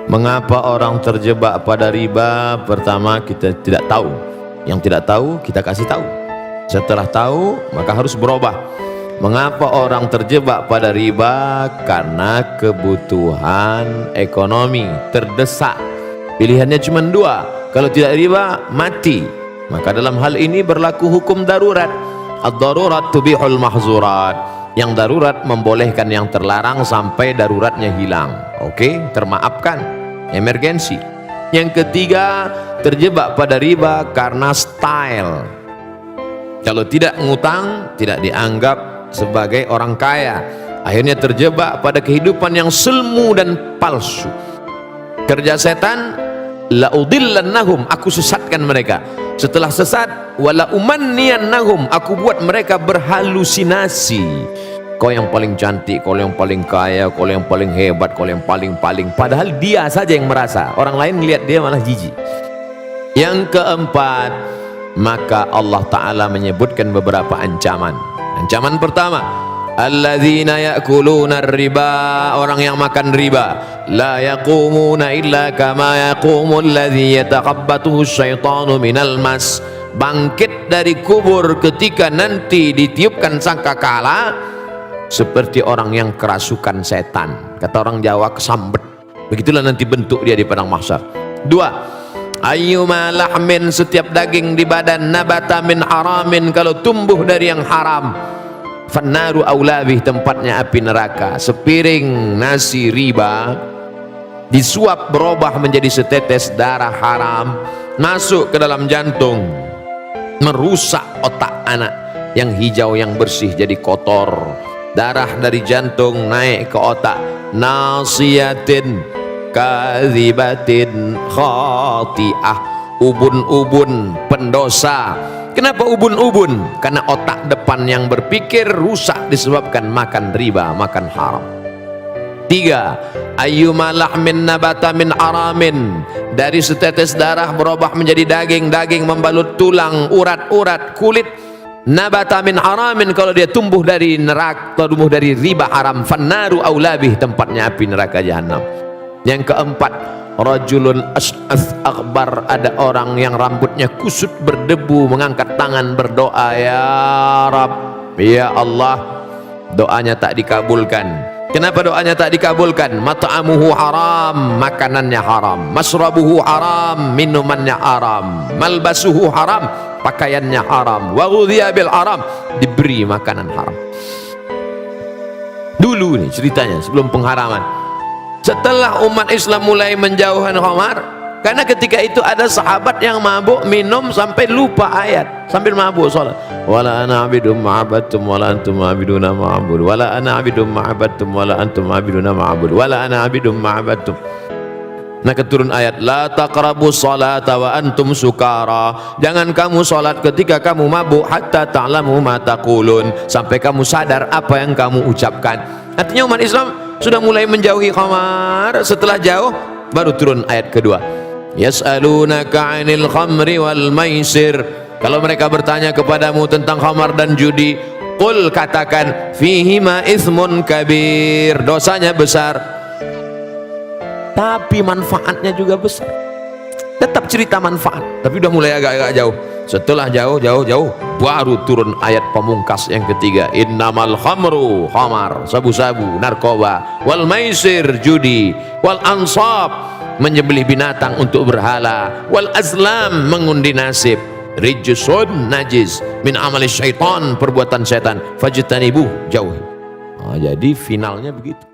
Mengapa orang terjebak pada riba? Pertama, kita tidak tahu. Yang tidak tahu, kita kasih tahu. Setelah tahu, maka harus berubah. Mengapa orang terjebak pada riba? Karena kebutuhan ekonomi, terdesak. Pilihannya cuma dua. Kalau tidak riba, mati. Maka dalam hal ini berlaku hukum darurat. Ad-darurat tubihul mahzurat. Yang darurat membolehkan yang terlarang sampai daruratnya hilang. Oke, termaafkan. Emergensi. Yang ketiga, terjebak pada riba karena style. Kalau tidak ngutang, tidak dianggap sebagai orang kaya. Akhirnya terjebak pada kehidupan yang semu dan palsu. Kerja setan, la'udillannahum, aku sesatkan mereka. Setelah sesat, wala umanniyannahum, aku buat mereka berhalusinasi. Kau yang paling cantik, kau yang paling kaya, kau yang paling hebat, kau yang paling-paling. Padahal dia saja yang merasa, orang lain lihat dia malah jijik. Yang keempat, maka Allah Ta'ala menyebutkan beberapa ancaman. Ancaman pertama, alladzina ya'kuluna riba, orang yang makan riba, la yaqumuna illa kama yaqumul ladzi yatakabbathu syaitanu minal mas. Bangkit dari kubur ketika nanti ditiupkan sangkakala seperti orang yang kerasukan setan. Kata orang Jawa, kesambet. Begitulah nanti bentuk dia di padang mahsyar. Dua, ayyuma lahmin, setiap daging di badan, nabata min haramin, kalau tumbuh dari yang haram, fannaru aulabih, tempatnya api neraka. Sepiring nasi riba disuap berubah menjadi setetes darah haram, masuk ke dalam jantung, merusak otak anak. Yang hijau yang bersih jadi kotor. Darah dari jantung naik ke otak. Nasiyatin kadhibatin khati'ah, ubun-ubun pendosa. Kenapa ubun-ubun? Karena otak depan yang berpikir rusak disebabkan makan riba, makan haram. Tiga, ayyuma lahmin nabata min aramin, dari setetes darah berubah menjadi daging, daging membalut tulang, urat-urat, kulit. Nabata min haramin, kalau dia tumbuh dari neraka, tumbuh dari riba haram, fannaru aulabih, tempatnya api neraka jahanam. Yang keempat, rajulun as'ath akbar, ada orang yang rambutnya kusut berdebu, mengangkat tangan berdoa, ya Rab, ya Allah, doanya tak dikabulkan. Kenapa doanya tak dikabulkan? Mat'amuhu haram, makanannya haram. Masrabuhu haram, minumannya haram. Malbasuhu haram, pakaiannya haram. Wa ghudhiya bil haram, diberi makanan haram. Dulu nih ceritanya sebelum pengharaman. Setelah umat Islam mulai menjauhkan khamar, karena ketika itu ada sahabat yang mabuk minum sampai lupa ayat, sambil mabuk salat. Wala ana abidum ma'abadtum wala antum ma'abiduna ma'abud. Wala ana abidum ma'abadtum wala antum ma'abiduna ma'abud. Wala ana abidum ma'abadtum. Maka turun ayat, la taqrabus salata wa antum sukara. Jangan kamu salat ketika kamu mabuk, hatta ta'lamu ma taqulun, sampai kamu sadar apa yang kamu ucapkan. Artinya umat Islam sudah mulai menjauhi khamar. Setelah jauh baru turun ayat kedua. Yas'alunaka 'anil khamri wal maisir, kalau mereka bertanya kepadamu tentang khamar dan judi, qul, katakan, fihima itsmun kabir, dosanya besar tapi manfaatnya juga besar. Tetap cerita manfaat, tapi udah mulai agak-agak jauh. Setelah jauh baru turun ayat pemungkas yang ketiga, innamal khamru, khamar, sabu-sabu, narkoba, wal maisir, judi, wal ansab, menyembelih binatang untuk berhala, wal azlam, mengundi nasib, rijsun, najis, min amali syaitan, perbuatan setan, fajtanibuh, jauhi. Jadi finalnya begitu.